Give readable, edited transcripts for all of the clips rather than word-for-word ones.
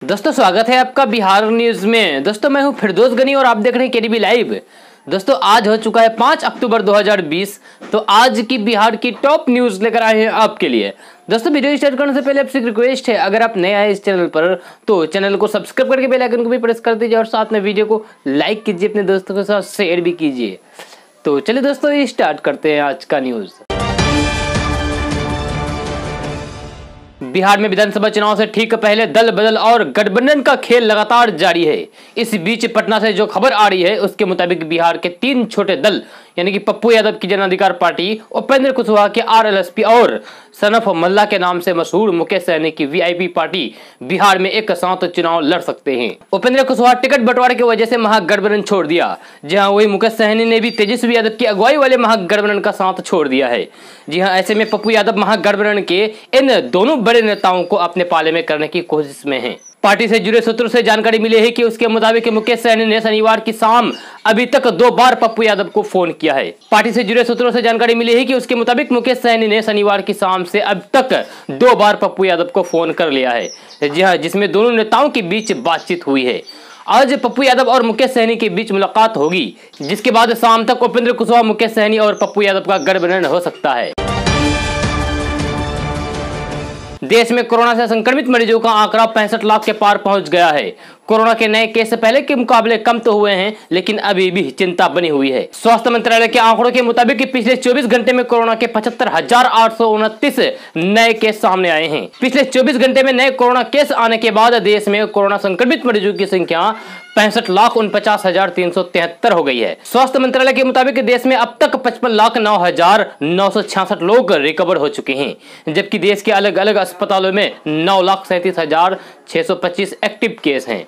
दोस्तों स्वागत है आपका बिहार न्यूज में। दोस्तों मैं हूं फिरदौस गनी और आप देख रहे हैं केडीबी लाइव। दोस्तों आज हो चुका है 5 अक्टूबर 2020। तो आज की बिहार की टॉप न्यूज लेकर आए हैं आपके लिए। दोस्तों वीडियो स्टार्ट करने से पहले आपसे एक रिक्वेस्ट है, अगर आप नए आए इस चैनल पर तो चैनल को सब्सक्राइब करके बेल आइकन को भी प्रेस कर दीजिए और साथ में वीडियो को लाइक कीजिए, अपने दोस्तों के साथ शेयर भी कीजिए। तो चलिए दोस्तों ये स्टार्ट करते हैं आज का न्यूज। बिहार में विधानसभा चुनाव से ठीक पहले दल बदल और गठबंधन का खेल लगातार जारी है। इस बीच पटना से जो खबर आ रही है उसके मुताबिक बिहार के 3 छोटे दल यानी कि पप्पू यादव की जन अधिकार पार्टी, उपेंद्र कुशवाहा के आरएलएसपी और सनफ मल्ला के नाम से मशहूर मुकेश सहनी की वीआईपी पार्टी बिहार में एक साथ चुनाव लड़ सकते हैं। उपेंद्र कुशवाहा टिकट बंटवारे की वजह से महागठबंधन छोड़ दिया। जहां वही मुकेश सहनी ने भी तेजस्वी यादव की अगुवाई वाले महागठबंधन का साथ छोड़ दिया है। जी हां, ऐसे में पप्पू यादव महागठबंधन के इन दोनों बड़े नेताओं को अपने पाले में करने की कोशिश में हैं। पार्टी से जुड़े सूत्रों से जानकारी मिली है कि उसके मुताबिक मुकेश सहनी ने शनिवार की शाम अभी तक 2 बार पप्पू यादव को फोन किया है। पार्टी से जुड़े सूत्रों से जानकारी मिली है कि उसके मुताबिक मुकेश सहनी ने शनिवार की शाम से अब तक 2 बार पप्पू यादव को फोन कर लिया है। जी हां, जिसमें दोनों नेताओं के बीच बातचीत हुई है। आज पप्पू यादव और मुकेश सहनी के बीच मुलाकात होगी, जिसके बाद शाम तक उपेंद्र कुशवाहा, मुकेश सहनी और पप्पू यादव का गठबंधन हो सकता है। देश में कोरोना से संक्रमित मरीजों का आंकड़ा 65 लाख के पार पहुंच गया है। कोरोना के नए केस पहले के मुकाबले कम तो हुए हैं, लेकिन अभी भी चिंता बनी हुई है। स्वास्थ्य मंत्रालय के आंकड़ों के मुताबिक पिछले 24 घंटे में कोरोना के 75,829 नए केस सामने आए हैं। पिछले 24 घंटे में नए कोरोना केस आने के बाद देश में कोरोना संक्रमित मरीजों की संख्या 65,49,373 हो गई है। स्वास्थ्य मंत्रालय के मुताबिक देश में अब तक 55,09,966 लोग रिकवर हो चुके हैं, जबकि देश के अलग अलग अस्पतालों में 9,37,625 एक्टिव केस हैं।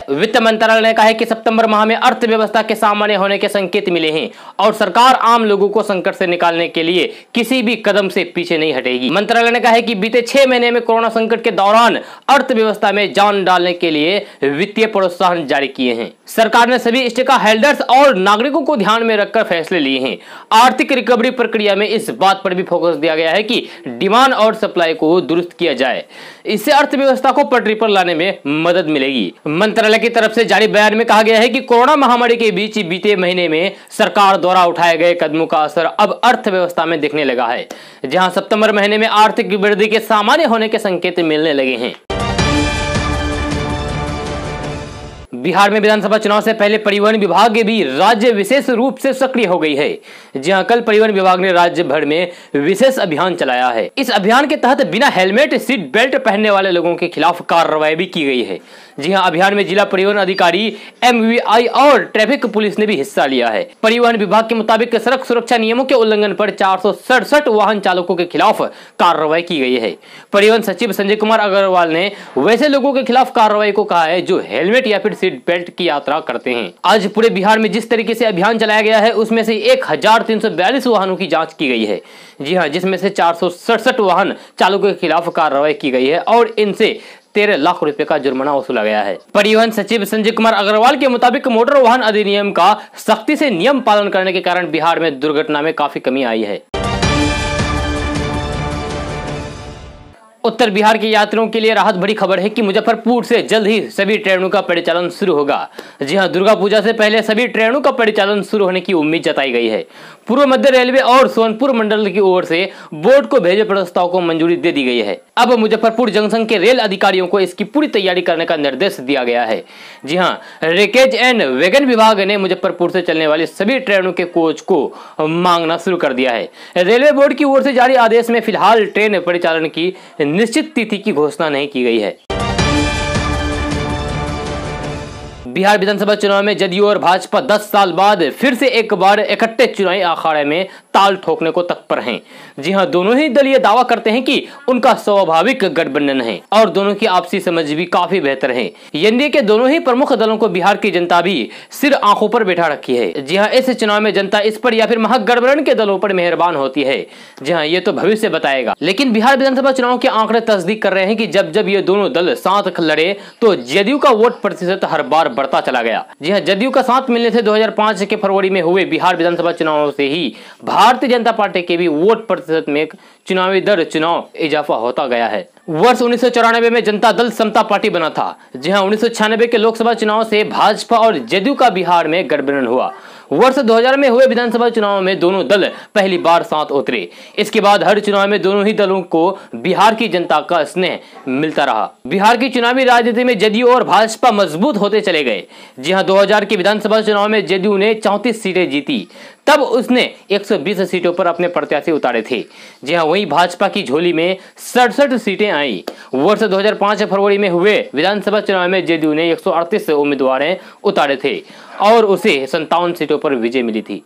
वित्त मंत्रालय ने कहा है कि सितंबर माह में अर्थव्यवस्था के सामान्य होने के संकेत मिले हैं और सरकार आम लोगों को संकट से निकालने के लिए किसी भी कदम से पीछे नहीं हटेगी। मंत्रालय ने कहा है कि बीते 6 महीने में कोरोना संकट के दौरान अर्थव्यवस्था में जान डालने के लिए वित्तीय प्रोत्साहन जारी किए हैं। सरकार ने सभी स्टेक होल्डर्स और नागरिकों को ध्यान में रखकर फैसले लिए हैं। आर्थिक रिकवरी प्रक्रिया में इस बात पर भी फोकस दिया गया है कि डिमांड और सप्लाई को दुरुस्त किया जाए। इससे अर्थव्यवस्था को पटरी पर लाने में मदद मिलेगी। मंत्रालय की तरफ से जारी बयान में कहा गया है कि कोरोना महामारी के बीच बीते महीने में सरकार द्वारा उठाए गए कदमों का असर अब अर्थव्यवस्था में दिखने लगा है, जहां सितंबर महीने में आर्थिक वृद्धि के सामान्य होने के संकेत मिलने लगे हैं। बिहार में विधानसभा चुनाव से पहले परिवहन विभाग भी राज्य विशेष रूप से सक्रिय हो गई है। जहां कल परिवहन विभाग ने राज्य भर में विशेष अभियान चलाया है। इस अभियान के तहत बिना हेलमेट, सीट बेल्ट पहनने वाले लोगों के खिलाफ कार्रवाई भी की गई है। जी हां, अभियान में जिला परिवहन अधिकारी, एमवीआई और ट्रैफिक पुलिस ने भी हिस्सा लिया है। परिवहन विभाग के मुताबिक सड़क सुरक्षा नियमों के उल्लंघन पर 467 वाहन चालकों के खिलाफ कार्रवाई की गई है। परिवहन सचिव संजय कुमार अग्रवाल ने वैसे लोगों के खिलाफ कार्रवाई को कहा है जो हेलमेट या फिर सीट बेल्ट की यात्रा करते हैं। आज पूरे बिहार में जिस तरीके से अभियान चलाया गया है उसमें से 1342 वाहनों की जांच की गई है। जी हां, जिसमें से 467 वाहन चालकों के खिलाफ कार्रवाई की गई है और इनसे 13 लाख रुपए का जुर्माना वसूला गया है। परिवहन सचिव संजय कुमार अग्रवाल के मुताबिक मोटर वाहन अधिनियम का सख्ती से नियम पालन करने के कारण बिहार में दुर्घटना में काफी कमी आई है। उत्तर बिहार के यात्रियों के लिए राहत भरी खबर है कि मुजफ्फरपुर से जल्द ही सभी ट्रेनों का परिचालन शुरू होगा। जी हां, दुर्गा पूजा से पहले सभी ट्रेनों का परिचालन शुरू होने की उम्मीद जताई गई है। पूर्व मध्य रेलवे और सोनपुर मंडल की ओर से बोर्ड को भेजे प्रस्ताव को मंजूरी दे दी गई है। अब मुजफ्फरपुर जंक्शन के रेल अधिकारियों को इसकी पूरी तैयारी करने का निर्देश दिया गया है। जी हां, रेकेज एंड वैगन विभाग ने मुजफ्फरपुर से चलने वाली सभी ट्रेनों के कोच को मांगना शुरू कर दिया है। रेलवे बोर्ड की ओर से जारी आदेश में फिलहाल ट्रेन परिचालन की निश्चित तिथि की घोषणा नहीं की गई है। बिहार विधानसभा चुनाव में जदयू और भाजपा 10 साल बाद फिर से एक बार इकट्ठे चुनावी अखाड़े में ताल ठोकने को तत्पर हैं। जी हां, दोनों ही दल ये दावा करते हैं कि उनका स्वाभाविक गठबंधन है और दोनों की आपसी समझ भी काफी बेहतर है। एनडीए के दोनों ही प्रमुख दलों को बिहार की जनता भी सिर आंखों पर बैठा रखी है। जी हां, इस चुनाव में जनता इस पर या फिर महागठबंधन के दलों पर मेहरबान होती है। जी हां, ये तो भविष्य बताएगा, लेकिन बिहार विधानसभा चुनाव के आंकड़े तस्दीक कर रहे हैं कि जब जब ये दोनों दल साथ लड़े तो जदयू का वोट प्रतिशत हर बार बढ़ता चला गया। जी हां, जदयू का साथ मिलने से 2005 के फरवरी में हुए बिहार विधानसभा चुनाव से ही भारतीय जनता पार्टी के भी वोट प्रतिशत में चुनावी दर चुनाव इजाफा होता गया है। वर्ष 1994 में जनता दल समता पार्टी बना था। जी हां, 1996 के लोकसभा चुनाव से भाजपा और जदयू का बिहार में गठबंधन हुआ। वर्ष 2000 में हुए विधानसभा चुनाव में दोनों दल पहली बार साथ उतरे। इसके बाद हर चुनाव में दोनों ही दलों को बिहार की जनता का स्नेह मिलता रहा। बिहार की चुनावी राजनीति में जदयू और भाजपा मजबूत होते चले गए। जी हां, 2000 के विधानसभा चुनाव में जदयू ने 34 सीटें जीती। तब उसने 120 सीटों पर अपने प्रत्याशी उतारे थे। जी हां, वहीं भाजपा की झोली में 67 सीटें आई। वर्ष 2005 फरवरी में हुए विधानसभा चुनाव में जदयू ने 138 उम्मीदवार उतारे थे और उसे 57 सीटों पर विजय मिली थी।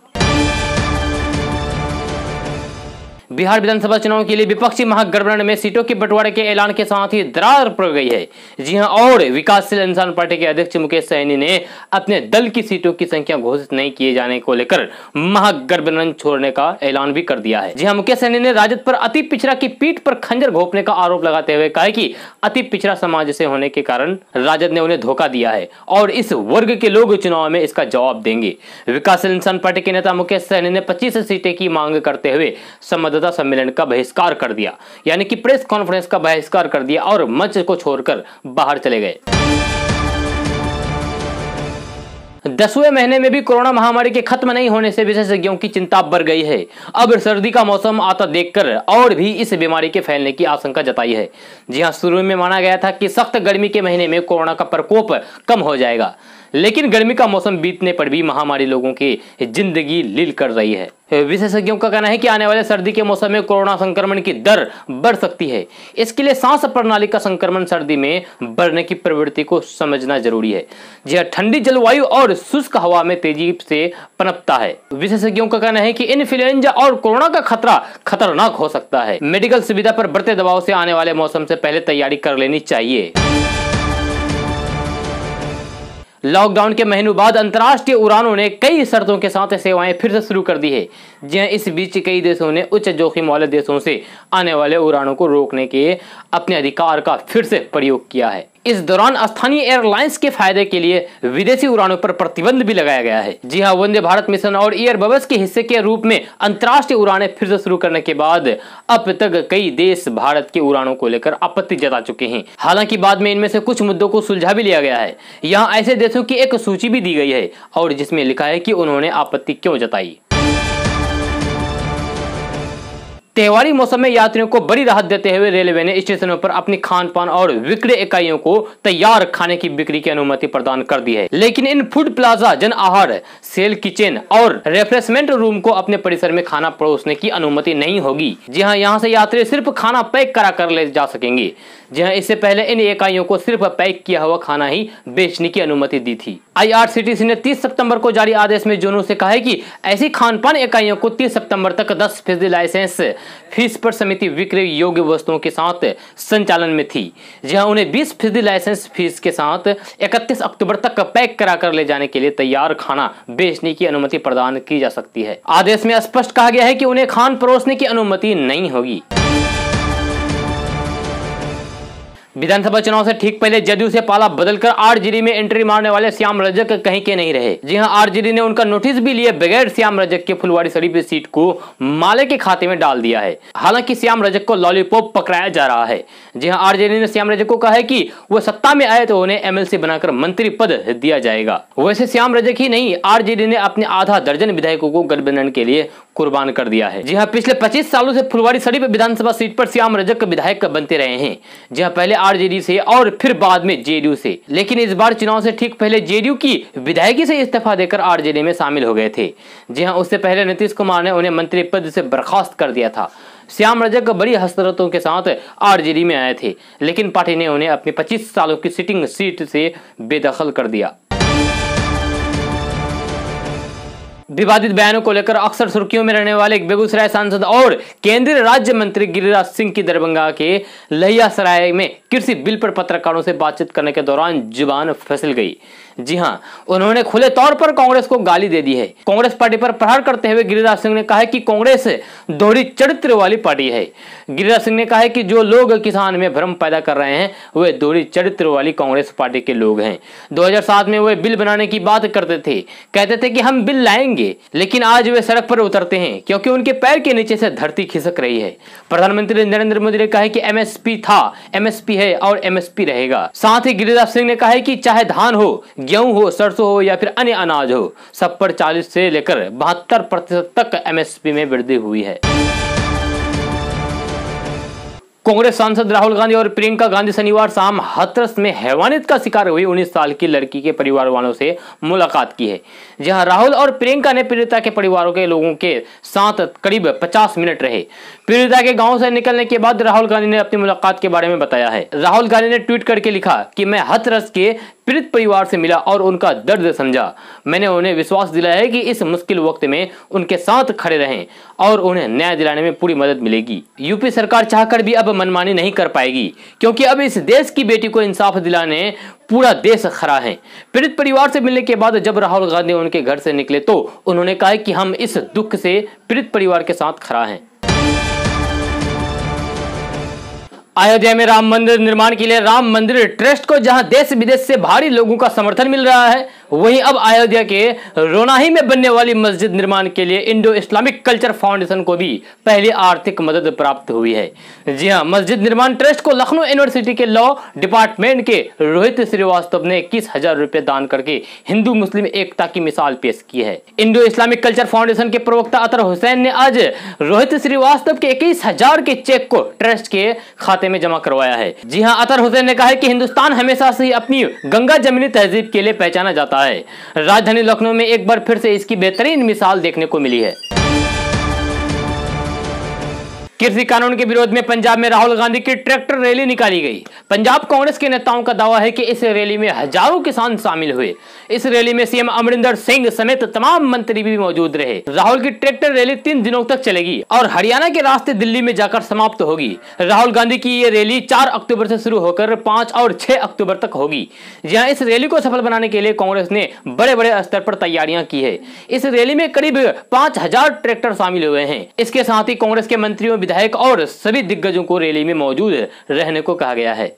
बिहार विधानसभा चुनाव के लिए विपक्षी महागठबंधन में सीटों के बंटवारे के ऐलान के साथ ही दरार पड़ गई है। जी हां, और विकासशील इंसान पार्टी के अध्यक्ष मुकेश सहनी ने अपने दल की सीटों की संख्या घोषित नहीं किए जाने को लेकर महागठबंधन छोड़ने का ऐलान भी कर दिया है। जी हां, मुकेश सहनी ने राजद पर अति पिछड़ा की पीठ पर खंजर घोंपने का आरोप लगाते हुए कहा कि अति पिछड़ा समाज से होने के कारण राजद ने उन्हें धोखा दिया है और इस वर्ग के लोग चुनाव में इसका जवाब देंगे। विकासशील इंसान पार्टी के नेता मुकेश सहनी ने 25 सीटें की मांग करते हुए संवाददाता सम्मेलन का बहिष्कार कर दिया, यानी कि प्रेस कॉन्फ्रेंस का बहिष्कार कर दिया और मंच को छोड़कर बाहर चले गए। 10वें महीने में भी कोरोना महामारी के खत्म नहीं होने से विशेषज्ञों की चिंता बढ़ गई है। अब सर्दी का मौसम आता देखकर और भी इस बीमारी के फैलने की आशंका जताई है। जी हां, शुरू में माना गया था कि सख्त गर्मी के महीने में कोरोना का प्रकोप कम हो जाएगा, लेकिन गर्मी का मौसम बीतने पर भी महामारी लोगों की जिंदगी लील कर रही है। विशेषज्ञों का कहना है कि आने वाले सर्दी के मौसम में कोरोना संक्रमण की दर बढ़ सकती है। इसके लिए सांस प्रणाली का संक्रमण सर्दी में बढ़ने की प्रवृत्ति को समझना जरूरी है। जी, ठंडी जलवायु और शुष्क हवा में तेजी से पनपता है। विशेषज्ञों का कहना है कि इन्फ्लुएंजा और कोरोना का खतरा खतरनाक हो सकता है। मेडिकल सुविधा पर बढ़ते दबाव से आने वाले मौसम से पहले तैयारी कर लेनी चाहिए। लॉकडाउन के महीनों बाद अंतर्राष्ट्रीय उड़ानों ने कई शर्तों के साथ सेवाएं फिर से शुरू कर दी है। जी हां, इस बीच कई देशों ने उच्च जोखिम वाले देशों से आने वाले उड़ानों को रोकने के अपने अधिकार का फिर से प्रयोग किया है। इस दौरान स्थानीय एयरलाइंस के फायदे के लिए विदेशी उड़ानों पर प्रतिबंध भी लगाया गया है। जी हां, वंदे भारत मिशन और एयर बबल्स के हिस्से के रूप में अंतर्राष्ट्रीय उड़ानें फिर से शुरू करने के बाद अब तक कई देश भारत की उड़ानों को लेकर आपत्ति जता चुके हैं। हालांकि बाद में इनमें से कुछ मुद्दों को सुलझा भी लिया गया है। यहाँ ऐसे देशों की एक सूची भी दी गई है और जिसमें लिखा है कि उन्होंने आपत्ति क्यों जताई। त्योहारी मौसम में यात्रियों को बड़ी राहत देते हुए रेलवे ने स्टेशनों पर अपनी खान पान और विक्रय इकाइयों को तैयार खाने की बिक्री की अनुमति प्रदान कर दी है। लेकिन इन फूड प्लाजा, जन आहार, सेल किचन और रिफ्रेशमेंट रूम को अपने परिसर में खाना परोसने की अनुमति नहीं होगी। जी हां, यहाँ से यात्री सिर्फ खाना पैक करा कर ले जा सकेंगे। जी हां, इससे पहले इन इकाइयों को सिर्फ पैक किया हुआ खाना ही बेचने की अनुमति दी थी। IRCTC ने 30 सितंबर को जारी आदेश में जोनों से कहा है कि ऐसी खान पान इकाइयों को 30 सितंबर तक 10% लाइसेंस फीस पर समिति विक्रय योग्य वस्तुओं के साथ संचालन में थी। जहां उन्हें 20% लाइसेंस फीस के साथ 31 अक्टूबर तक पैक कराकर ले जाने के लिए तैयार खाना बेचने की अनुमति प्रदान की जा सकती है। आदेश में स्पष्ट कहा गया है कि उन्हें खान परोसने की अनुमति नहीं होगी। विधानसभा चुनाव से ठीक पहले जदयू से पाला बदलकर आरजेडी में एंट्री मारने वाले श्याम रजक कहीं के नहीं रहे। जी हां, आरजेडी ने उनका नोटिस भी लिए बगैर श्याम रजक के फुलवारी शरीफ सीट को माले के खाते में डाल दिया है। हालांकि श्याम रजक को लॉलीपॉप पकड़ाया जा रहा है। जी हां, आरजेडी ने श्याम रजक को कहा है कि वो सत्ता में आए तो उन्हें एमएलसी बनाकर मंत्री पद दिया जाएगा। वैसे श्याम रजक ही नहीं, आरजेडी ने अपने आधा दर्जन विधायकों को गठबंधन के लिए कुर्बान कर दिया है। जी हां, पिछले 25 सालों से फुलवारी शरीफ विधानसभा सीट पर श्याम रजक विधायक बनते रहे हैं। जी हां, पहले आरजेडी से और फिर बाद में जेडीयू से, लेकिन इस बार चुनाव से ठीक पहले जेडीयू की विधायकी से इस्तीफा देकर आरजेडी में शामिल हो गए थे। जी हां, उससे पहले नीतीश कुमार ने उन्हें मंत्री पद से बर्खास्त कर दिया था। श्याम रजक बड़ी हसरतों के साथ आरजेडी में आए थे, लेकिन पार्टी ने उन्हें अपनी 25 सालों की सिटिंग सीट से बेदखल कर दिया। विवादित बयानों को लेकर अक्सर सुर्खियों में रहने वाले बेगूसराय सांसद और केंद्रीय राज्य मंत्री गिरिराज सिंह की दरभंगा के लहियासराय में कृषि बिल पर पत्रकारों से बातचीत करने के दौरान जुबान फिसल गई। जी हाँ, उन्होंने खुले तौर पर कांग्रेस को गाली दे दी है। कांग्रेस पार्टी पर प्रहार करते हुए गिरिराज सिंह ने कहा है कि कांग्रेस दोहरी चरित्र वाली पार्टी है। गिरिराज सिंह ने कहा है कि जो लोग किसान में भ्रम पैदा कर रहे हैं वे दोहरी चरित्र वाली कांग्रेस पार्टी के लोग हैं। 2007 में वे बिल बनाने की बात करते थे, कहते थे कि हम बिल लाएंगे, लेकिन आज वे सड़क पर उतरते हैं क्योंकि उनके पैर के नीचे से धरती खिसक रही है। प्रधानमंत्री नरेंद्र मोदी ने कहा है कि एमएसपी था, एमएसपी है और एमएसपी रहेगा। साथ ही गिरिराज सिंह ने कहा है कि चाहे धान हो, गेहूं हो, सरसों हो या फिर अन्य अनाज हो, सब पर 40 से लेकर 72% तक एमएसपी में वृद्धि हुई है। कांग्रेस सांसद राहुल गांधी और प्रियंका गांधी शनिवार शाम हाथरस में हैवानियत का शिकार हुई 19 साल की लड़की के परिवार वालों से मुलाकात की है, जहां राहुल और प्रियंका ने पीड़िता के परिवारों के लोगों के साथ करीब 50 मिनट रहे। पीड़िता के गांव से निकलने के बाद राहुल गांधी ने अपनी मुलाकात के बारे में बताया है। राहुल गांधी ने ट्वीट करके लिखा कि मैं हाथरस के पीड़ित परिवार से मिला और उनका दर्द समझा। मैंने उन्हें विश्वास दिलाया है कि इस मुश्किल वक्त में उनके साथ खड़े रहें और उन्हें न्याय दिलाने में पूरी मदद मिलेगी। यूपी सरकार चाहकर भी अब मनमानी नहीं कर पाएगी, क्योंकि अब इस देश की बेटी को इंसाफ दिलाने पूरा देश खड़ा है। पीड़ित परिवार से मिलने के बाद जब राहुल गांधी उनके घर से निकले तो उन्होंने कहा कि हम इस दुख से पीड़ित परिवार के साथ खड़ा हैं। अयोध्या में राम मंदिर निर्माण के लिए राम मंदिर ट्रस्ट को जहां देश विदेश से भारी लोगों का समर्थन मिल रहा है, वहीं अब अयोध्या के रोनाही में बनने वाली मस्जिद निर्माण के लिए इंडो इस्लामिक कल्चर फाउंडेशन को भी पहली आर्थिक मदद प्राप्त हुई है। जी हां, मस्जिद निर्माण ट्रस्ट को लखनऊ यूनिवर्सिटी के लॉ डिपार्टमेंट के रोहित श्रीवास्तव ने 21,000 रुपए दान करके हिंदू मुस्लिम एकता की मिसाल पेश की है। इंडो इस्लामिक कल्चर फाउंडेशन के प्रवक्ता अतर हुसैन ने आज रोहित श्रीवास्तव के 21,000 के चेक को ट्रस्ट के खाते में जमा करवाया है। जी हां, अतर हुसैन ने कहा है कि हिंदुस्तान हमेशा से ही अपनी गंगा जमनी तहजीब के लिए पहचाना जाता है। राजधानी लखनऊ में एक बार फिर से इसकी बेहतरीन मिसाल देखने को मिली है। कृषि कानून के विरोध में पंजाब में राहुल गांधी की ट्रैक्टर रैली निकाली गई। पंजाब कांग्रेस के नेताओं का दावा है कि इस रैली में हजारों किसान शामिल हुए। इस रैली में सीएम अमरिंदर सिंह समेत तमाम मंत्री भी मौजूद रहे। राहुल की ट्रैक्टर रैली 3 दिनों तक चलेगी और हरियाणा के रास्ते दिल्ली में जाकर समाप्त होगी। राहुल गांधी की ये रैली 4 अक्टूबर से शुरू होकर 5 और 6 अक्टूबर तक होगी। जहां इस रैली को सफल बनाने के लिए कांग्रेस ने बड़े बड़े स्तर पर तैयारियां की है। इस रैली में करीब 5,000 ट्रैक्टर शामिल हुए हैं। इसके साथ ही कांग्रेस के मंत्रियों, विधायक और सभी दिग्गजों को रैली में मौजूद रहने को कहा गया है।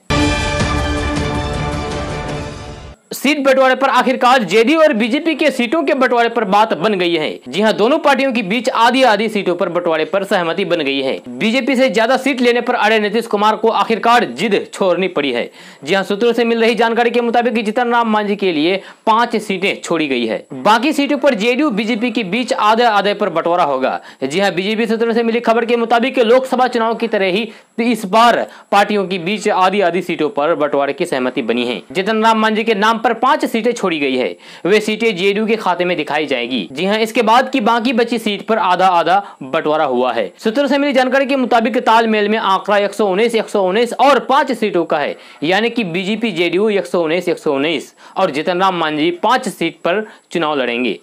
सीट बंटवारे पर आखिरकार जेडीयू और बीजेपी के सीटों के बंटवारे पर बात बन गई है। जी हां, दोनों पार्टियों के बीच आधी आधी सीटों पर बंटवारे पर सहमति बन गई है। बीजेपी से ज्यादा सीट लेने पर अड़े नीतीश कुमार को आखिरकार जिद छोड़नी पड़ी है। जी हां, सूत्रों से मिल रही जानकारी के मुताबिक जीतन राम मांझी के लिए 5 सीटें छोड़ी गई है। बाकी सीटों पर जेडीयू बीजेपी के बीच आधे आधे पर बंटवारा होगा। जी हां, बीजेपी सूत्रों से मिली खबर के मुताबिक लोकसभा चुनाव की तरह ही इस बार पार्टियों के बीच आधी आधी सीटों पर बंटवारे की सहमति बनी है। जीतन राम मांझी के नाम पर 5 सीटें छोड़ी गई है। वे सीटें जेडीयू के खाते में दिखाई जाएगी। जी हां, इसके बाद की बाकी बची सीट पर आधा आधा बंटवारा हुआ है। सूत्रों से मिली जानकारी के मुताबिक तालमेल में आंकड़ा 119 और 5 सीटों का है, यानी कि बीजेपी जेडीयू 119 और जीतन राम मांझी 5 सीट पर चुनाव लड़ेंगे।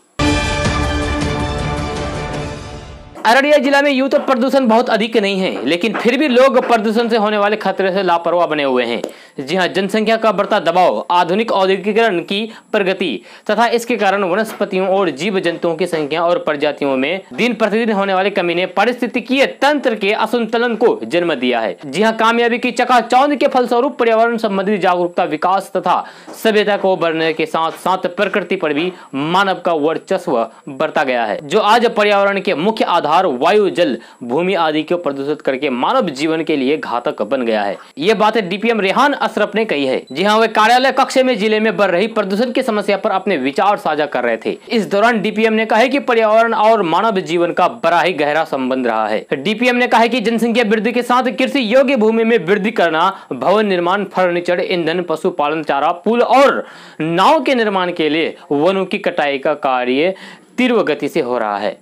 अररिया जिला में यूं तो प्रदूषण बहुत अधिक नहीं है, लेकिन फिर भी लोग प्रदूषण से होने वाले खतरे से लापरवाह बने हुए हैं। जी हां, जनसंख्या का बढ़ता दबाव, आधुनिक औद्योगिकीकरण की प्रगति तथा इसके कारण वनस्पतियों और जीव जंतुओं की संख्या और प्रजातियों में दिन प्रतिदिन होने वाली कमी ने पारिस्थितिकीय तंत्र के असंतुलन को जन्म दिया है। जी हां, कामयाबी की चकाचौंध के फलस्वरूप पर्यावरण संबंधी जागरूकता, विकास तथा सभ्यता को बढ़ने के साथ साथ प्रकृति पर भी मानव का वर्चस्व बढ़ता गया है, जो आज पर्यावरण के मुख्य आधार वायु, जल, भूमि आदि को प्रदूषित करके मानव जीवन के लिए घातक बन गया है। ये बातें डीपीएम रेहान अशरफ ने कही है। जी हां, वे कार्यालय कक्ष में जिले में बढ़ रही प्रदूषण की समस्या पर अपने विचार साझा कर रहे थे। इस दौरान डीपीएम ने कहा कि पर्यावरण और मानव जीवन का बड़ा ही गहरा संबंध रहा है। डीपीएम ने कहा कि जनसंख्या वृद्धि के साथ कृषि योग्य भूमि में वृद्धि करना, भवन निर्माण, फर्नीचर, ईंधन, पशुपालन, चारा, पुल और नाव के निर्माण के लिए वनों की कटाई का कार्य तीव्र गति से हो रहा है।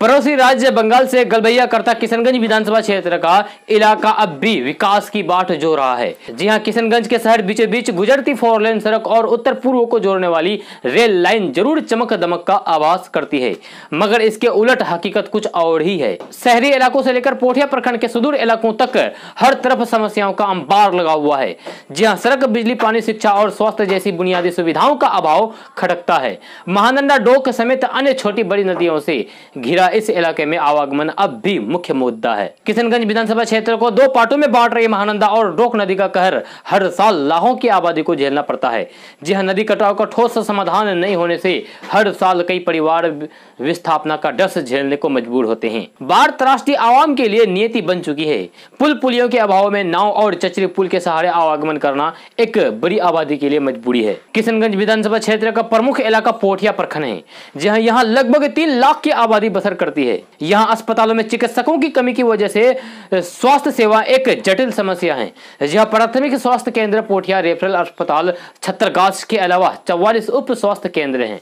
पड़ोसी राज्य बंगाल से गलबैया करता किशनगंज विधानसभा क्षेत्र का इलाका अब भी विकास की बाट जो रहा है। जी हां, किशनगंज के शहर बीचों बीच गुजरती 4 लेन सड़क और उत्तर पूर्व को जोड़ने वाली रेल लाइन जरूर चमक दमक का आभास करती है, मगर इसके उलट हकीकत कुछ और ही है। शहरी इलाकों से लेकर पोठिया प्रखंड के सुदूर इलाकों तक हर तरफ समस्याओं का अंबार लगा हुआ है। जी हां, सड़क, बिजली, पानी, शिक्षा और स्वास्थ्य जैसी बुनियादी सुविधाओं का अभाव खटकता है। महानंदा, डोक समेत अन्य छोटी बड़ी नदियों से घिरा इस इलाके में आवागमन अब भी मुख्य मुद्दा है। किशनगंज विधानसभा क्षेत्र को 2 पार्टों में बांट रही महानंदा और डोक नदी का कहर हर साल लाखों की आबादी को झेलना पड़ता है। जी हां, नदी कटाव का ठोस समाधान नहीं होने से हर साल कई परिवार विस्थापना का डर झेलने को मजबूर होते हैं। बाढ़ त्रासदी आवाम के लिए नियति बन चुकी है। पुल पुलियों के अभाव में नाव और चचरी पुल के सहारे आवागमन करना एक बड़ी आबादी के लिए मजबूरी है। किशनगंज विधानसभा क्षेत्र का प्रमुख इलाका पोठिया प्रखंड है। जहां यहाँ लगभग 3 लाख की आबादी बसर करती है। यहाँ अस्पतालों में चिकित्सकों की कमी की वजह से स्वास्थ्य सेवा एक जटिल समस्या है। जहाँ प्राथमिक स्वास्थ्य केंद्र, पोठिया रेफरल अस्पताल, छतरगाछ के अलावा 44 उप स्वास्थ्य केंद्र हैं।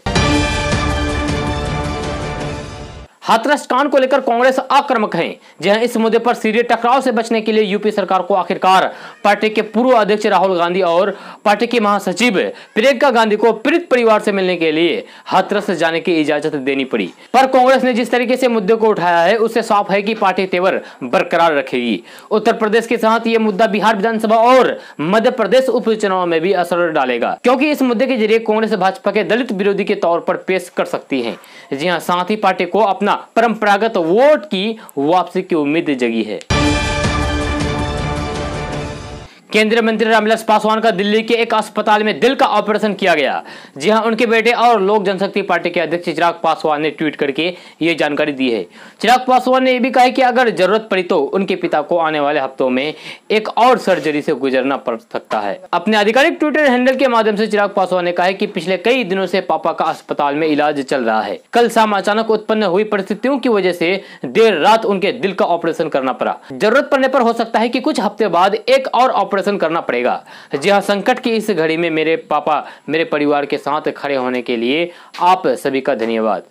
हाथरस कांड को लेकर कांग्रेस आक्रामक है। जहां इस मुद्दे पर सीधे टकराव से बचने के लिए यूपी सरकार को आखिरकार पार्टी के पूर्व अध्यक्ष राहुल गांधी और पार्टी की महासचिव प्रियंका गांधी को पीड़ित परिवार से मिलने के लिए हाथरस जाने की इजाजत देनी पड़ी। पर कांग्रेस ने जिस तरीके से मुद्दे को उठाया है उससे साफ है कि पार्टी तेवर बरकरार रखेगी। उत्तर प्रदेश के साथ ये मुद्दा बिहार विधानसभा और मध्य प्रदेश उपचुनाव में भी असर डालेगा, क्योंकि इस मुद्दे के जरिए कांग्रेस भाजपा के दलित विरोधी के तौर पर पेश कर सकती है। जी हाँ, साथ ही पार्टी को अपना परंपरागत वोट की वापसी की उम्मीद जगी है। केंद्रीय मंत्री रामविलास पासवान का दिल्ली के एक अस्पताल में दिल का ऑपरेशन किया गया। जी हां, उनके बेटे और लोक जनशक्ति पार्टी के अध्यक्ष चिराग पासवान ने ट्वीट करके ये जानकारी दी है। चिराग पासवान ने यह भी कहा कि अगर जरूरत पड़ी तो उनके पिता को आने वाले हफ्तों में एक और सर्जरी से गुजरना पड़ सकता है। अपने आधिकारिक ट्विटर हैंडल के माध्यम से चिराग पासवान ने कहा है कि पिछले कई दिनों से पापा का अस्पताल में इलाज चल रहा है। कल शाम अचानक उत्पन्न हुई परिस्थितियों की वजह से देर रात उनके दिल का ऑपरेशन करना पड़ा। जरूरत पड़ने पर हो सकता है कि कुछ हफ्ते बाद एक और ऑपरेशन करना पड़ेगा। जी हां, संकट की इस घड़ी में मेरे पापा मेरे परिवार के साथ खड़े होने के लिए आप सभी का धन्यवाद।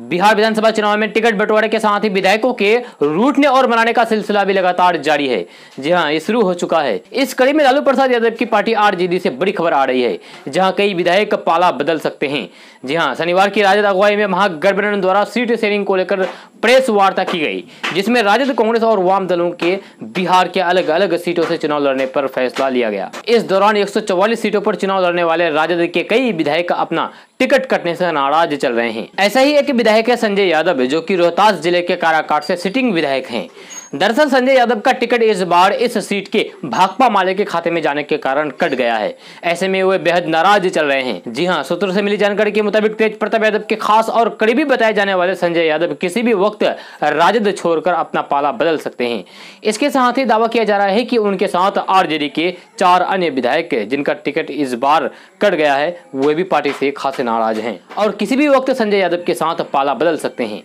बिहार विधानसभा चुनाव में टिकट बंटवारे के साथ ही विधायकों के रूठने और मनाने का सिलसिला भी लगातार जारी है। जी हां, ये शुरू हो चुका है। इस कड़ी में लालू प्रसाद यादव की पार्टी आरजेडी से बड़ी खबर आ रही है, जहां कई विधायक पाला बदल सकते हैं। जी हां, शनिवार की राजद अगुवाई में महागठबंधन द्वारा सीट शेयरिंग को लेकर प्रेस वार्ता की गई, जिसमें राजद, कांग्रेस और वाम दलों के बिहार के अलग अलग सीटों से चुनाव लड़ने पर फैसला लिया गया। इस दौरान 144 सीटों पर चुनाव लड़ने वाले राजद के कई विधायक अपना टिकट कटने से नाराज चल रहे हैं। ऐसा ही एक विधायक है संजय यादव, जो कि रोहतास जिले के काराकाट से सिटिंग विधायक हैं। दरअसल संजय यादव का टिकट इस बार इस सीट के भाकपा माले के खाते में जाने के कारण कट गया है। ऐसे में वे बेहद नाराज चल रहे हैं। जी हां, सूत्रों से मिली जानकारी के मुताबिक तेज प्रताप यादव के खास और करीबी बताए जाने वाले संजय यादव किसी भी वक्त राजद छोड़कर अपना पाला बदल सकते हैं। इसके साथ ही दावा किया जा रहा है कि उनके साथ आरजेडी के 4 अन्य विधायक जिनका टिकट इस बार कट गया है, वे भी पार्टी से खासे नाराज हैं और किसी भी वक्त संजय यादव के साथ पाला बदल सकते हैं।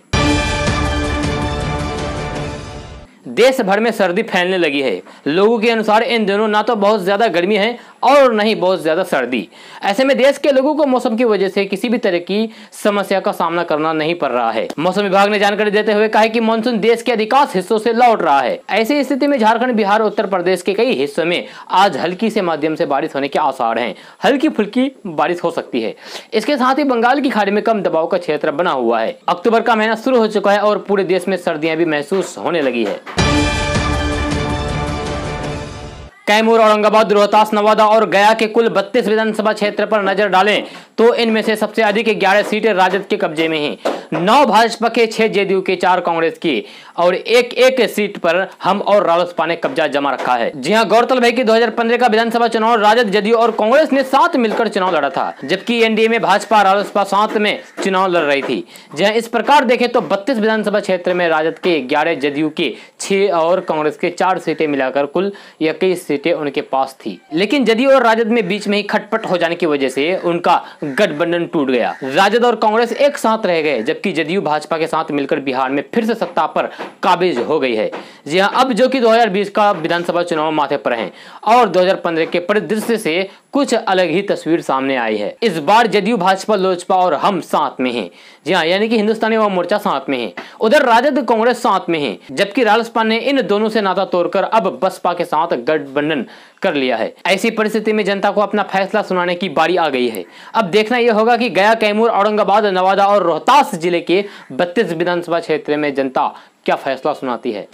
देश भर में सर्दी फैलने लगी है। लोगों के अनुसार इन दिनों ना तो बहुत ज्यादा गर्मी है और न ही बहुत ज्यादा सर्दी। ऐसे में देश के लोगों को मौसम की वजह से किसी भी तरह की समस्या का सामना करना नहीं पड़ रहा है। मौसम विभाग ने जानकारी देते हुए कहा है कि मानसून देश के अधिकांश हिस्सों से लौट रहा है। ऐसी स्थिति में झारखंड, बिहार, उत्तर प्रदेश के कई हिस्सों में आज हल्की से मध्यम से बारिश होने के आसार हैं। हल्की फुल्की बारिश हो सकती है। इसके साथ ही बंगाल की खाड़ी में कम दबाव का क्षेत्र बना हुआ है। अक्टूबर का महीना शुरू हो चुका है और पूरे देश में सर्दियां भी महसूस होने लगी है। कैमूर, औरंगाबाद, रोहतास, नवादा और गया के कुल 32 विधानसभा क्षेत्र पर नजर डालें तो इनमें से सबसे अधिक 11 सीटें राजद के कब्जे में हैं। 9 भाजपा के, 6 जेडीयू के, 4 कांग्रेस की और एक सीट पर हम और रालोसपा ने कब्जा जमा रखा है। जी हां, गौरतलब है कि 2015 का विधानसभा चुनाव राजद, जेडीयू और कांग्रेस ने साथ मिलकर चुनाव लड़ा था, जबकि एनडीए में भाजपा, रालोसपा साथ में चुनाव लड़ रही थी। जहां इस प्रकार देखें तो 32 विधानसभा क्षेत्र में राजद के 11, जेडीयू के 6 और कांग्रेस के 4 सीटें मिलाकर कुल 21 सीटें उनके पास थी। लेकिन जेडीयू और राजद में बीच में ही खटपट हो जाने की वजह से उनका गठबंधन टूट गया। राजद और कांग्रेस एक साथ रह गए, जबकि जेडीयू भाजपा के साथ मिलकर बिहार में फिर से सत्ता पर काबिज हो गई है। जी हां, अब जो कि 2020 का विधानसभा चुनाव माथे पर है और 2015 के परिदृश्य से कुछ अलग ही तस्वीर सामने आई है। इस बार जदयू, भाजपा, लोजपा और हम साथ में हैं। जी हाँ, यानी कि हिंदुस्तानी अवाम मोर्चा साथ में है। उधर राजद, कांग्रेस साथ में है, जबकि रालोसपा ने इन दोनों से नाता तोड़कर अब बसपा के साथ गठबंधन कर लिया है। ऐसी परिस्थिति में जनता को अपना फैसला सुनाने की बारी आ गई है। अब देखना यह होगा कि गया, कैमूर, औरंगाबाद, नवादा और रोहतास जिले के 32 विधानसभा क्षेत्र में जनता क्या फैसला सुनाती है।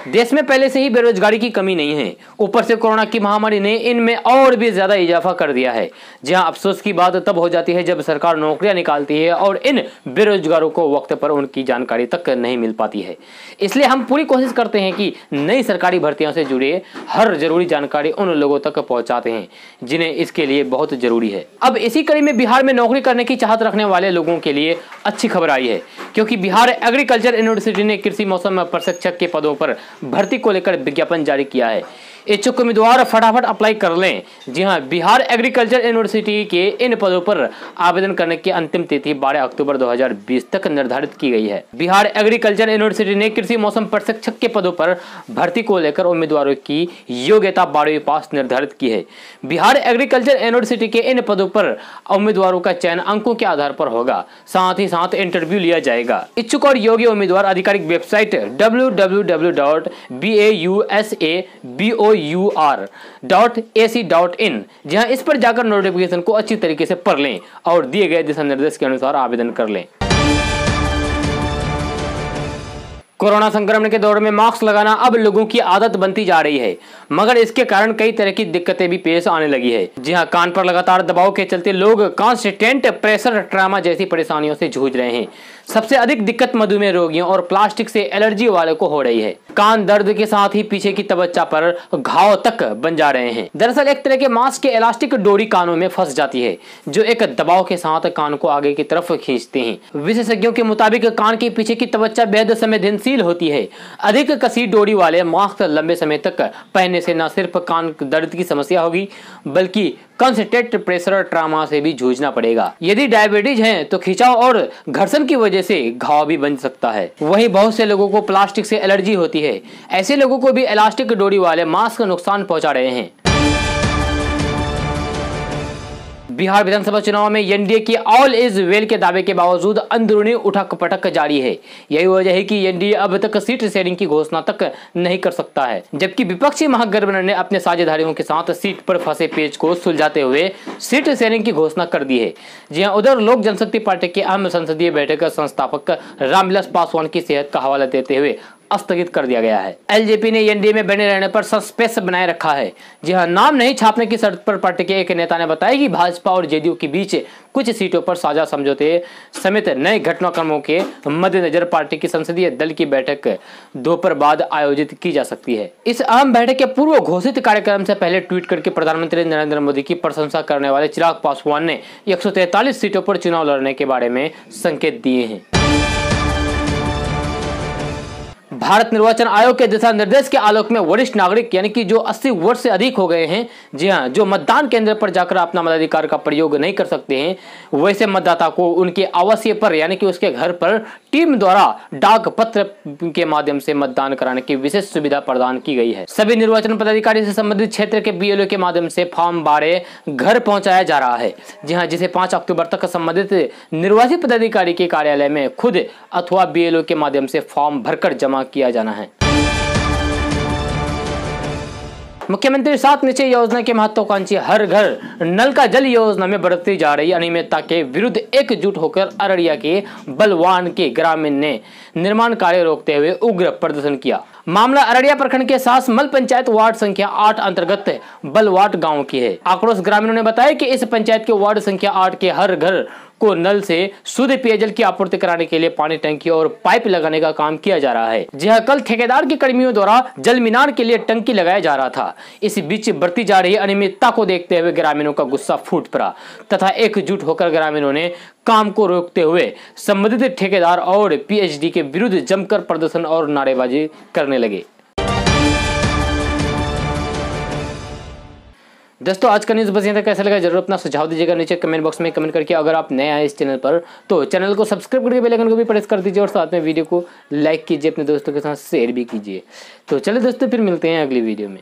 देश में पहले से ही बेरोजगारी की कमी नहीं है, ऊपर से कोरोना की महामारी ने इनमें और भी ज्यादा इजाफा कर दिया है। जहां अफसोस की बात तब हो जाती है जब सरकार नौकरियां निकालती है और इन बेरोजगारों को वक्त पर उनकी जानकारी तक नहीं मिल पाती है। इसलिए हम पूरी कोशिश करते हैं कि नई सरकारी भर्तियों से जुड़े हर जरूरी जानकारी उन लोगों तक पहुंचाते हैं जिन्हें इसके लिए बहुत जरूरी है। अब इसी कड़ी में बिहार में नौकरी करने की चाहत रखने वाले लोगों के लिए अच्छी खबर आई है, क्योंकि बिहार एग्रीकल्चर यूनिवर्सिटी ने कृषि मौसम प्रशिक्षक के पदों पर भर्ती को लेकर विज्ञापन जारी किया है। इच्छुक उम्मीदवार फटाफट अप्लाई कर लें। जी हां, बिहार एग्रीकल्चर यूनिवर्सिटी के इन पदों पर आवेदन करने की अंतिम तिथि 12 अक्टूबर 2020 तक निर्धारित की गई है। बिहार एग्रीकल्चर यूनिवर्सिटी ने कृषि मौसम प्रशिक्षक के पदों पर भर्ती को लेकर उम्मीदवारों की योग्यता 12वीं पास निर्धारित की है। बिहार एग्रीकल्चर यूनिवर्सिटी के इन पदों पर उम्मीदवारों का चयन अंकों के आधार पर होगा, साथ ही साथ इंटरव्यू लिया जाएगा। इच्छुक और योग्य उम्मीदवार आधिकारिक वेबसाइट www.busur.ac.in जहां इस पर जाकर नोटिफिकेशन को अच्छी तरीके से पढ़ लें और दिए गए दिशा निर्देश के अनुसार आवेदन कर लें। कोरोना संक्रमण के दौर में मास्क लगाना अब लोगों की आदत बनती जा रही है, मगर इसके कारण कई तरह की दिक्कतें भी पेश आने लगी है। जी हां, कान पर लगातार दबाव के चलते लोग कांस्टेंट प्रेशर ट्रामा जैसी परेशानियों से जूझ रहे हैं। सबसे अधिक दिक्कत मधुमेह रोगियों और प्लास्टिक से एलर्जी वाले को हो रही है। कान दर्द के साथ ही पीछे की त्वचा पर घाव तक बन जा रहे हैं। दरअसल एक तरह के मास्क के इलास्टिक डोरी कानों में फंस जाती है, जो एक दबाव के साथ कान को आगे की तरफ खींचते हैं। विशेषज्ञों के मुताबिक कान के पीछे की त्वचा बेहद संवेदनशील होती है। अधिक कसी डोरी वाले मास्क लंबे समय तक पहनने से न सिर्फ कान दर्द की समस्या होगी, बल्कि कांस्टेंट प्रेशर ट्रामा से भी जूझना पड़ेगा। यदि डायबिटीज है तो खिंचाव और घर्षण की वजह से घाव भी बन सकता है। वहीं बहुत से लोगों को प्लास्टिक से एलर्जी होती है। ऐसे लोगों को भी इलास्टिक डोरी वाले मास्क नुकसान पहुंचा रहे हैं। बिहार विधानसभा चुनाव में एनडीए की ऑल इज वेल के दावे के बावजूद अंदरूनी उठक पटक जारी है। यही वजह है कि एनडीए अब तक सीट शेयरिंग की घोषणा तक नहीं कर सकता है, जबकि विपक्षी महागठबंधन ने अपने साझेदारियों के साथ सीट पर फंसे पेच को सुलझाते हुए सीट शेयरिंग की घोषणा कर दी है। जी हां, उधर लोक जनशक्ति पार्टी के अहम संसदीय बैठक संस्थापक रामविलास पासवान की सेहत का हवाला देते हुए स्थगित कर दिया गया है। एलजेपी ने एनडीए में बने रहने पर सस्पेंस बनाए रखा है। जी हां, नाम नहीं छापने की शर्त पर पार्टी के एक नेता ने बताया कि भाजपा और जेडीयू के बीच कुछ सीटों पर साझा समझौते समेत नए घटनाक्रमों के मद्देनजर पार्टी की संसदीय दल की बैठक दोपहर बाद आयोजित की जा सकती है। इस अहम बैठक के पूर्व घोषित कार्यक्रम से पहले ट्वीट करके प्रधानमंत्री नरेंद्र मोदी की प्रशंसा करने वाले चिराग पासवान ने 143 सीटों पर चुनाव लड़ने के बारे में संकेत दिए हैं। भारत निर्वाचन आयोग के दिशा निर्देश के आलोक में वरिष्ठ नागरिक यानी कि जो 80 वर्ष से अधिक हो गए हैं, जी हां, जो मतदान केंद्र पर जाकर अपना मताधिकार का प्रयोग नहीं कर सकते हैं, वैसे मतदाता को उनके आवासीय पर यानी कि उसके घर पर टीम द्वारा डाक पत्र के माध्यम से मतदान कराने की विशेष सुविधा प्रदान की गई है। सभी निर्वाचन पदाधिकारी से संबंधित क्षेत्र के बीएलओ के माध्यम से फॉर्म 12 घर पहुंचाया जा रहा है। जी हां, जिसे 5 अक्टूबर तक संबंधित निर्वाचित पदाधिकारी के कार्यालय में खुद अथवा बीएलओ के माध्यम से फॉर्म भरकर जमा किया जाना है। मुख्यमंत्री 7 निश्चय योजना के महत्वाकांक्षी हर घर नल का जल योजना में बरतती जा रही अनियमितता के विरुद्ध एकजुट होकर अररिया के बलवान के ग्रामीण ने निर्माण कार्य रोकते हुए उग्र प्रदर्शन किया। मामला अररिया प्रखंड के सासमल पंचायत वार्ड संख्या 8 अंतर्गत बलवाट गांव की है। आक्रोश ग्रामीणों ने बताया कि इस पंचायत के वार्ड संख्या 8 के हर घर को नल से शुद्ध पेयजल की आपूर्ति कराने के लिए पानी टंकी और पाइप लगाने का काम किया जा रहा है। जहां कल ठेकेदार के कर्मियों द्वारा जल मीनार के लिए टंकी लगाया जा रहा था। इस बीच बढ़ती जा रही अनियमितता को देखते हुए ग्रामीणों का गुस्सा फूट पड़ा तथा एकजुट होकर ग्रामीणों ने काम को रोकते हुए संबंधित ठेकेदार और पीएचडी के विरुद्ध जमकर प्रदर्शन और नारेबाजी करने लगे। दोस्तों, आज का न्यूज़ बस यहाँ तक। कैसा लगा जरूर अपना सुझाव दीजिएगा नीचे कमेंट बॉक्स में कमेंट करके। अगर आप नए आए इस चैनल पर तो चैनल को सब्सक्राइब करके बेल आइकन को भी प्रेस कर दीजिए और साथ में वीडियो को लाइक कीजिए, अपने दोस्तों के साथ शेयर भी कीजिए। तो चलिए दोस्तों, फिर मिलते हैं अगली वीडियो में।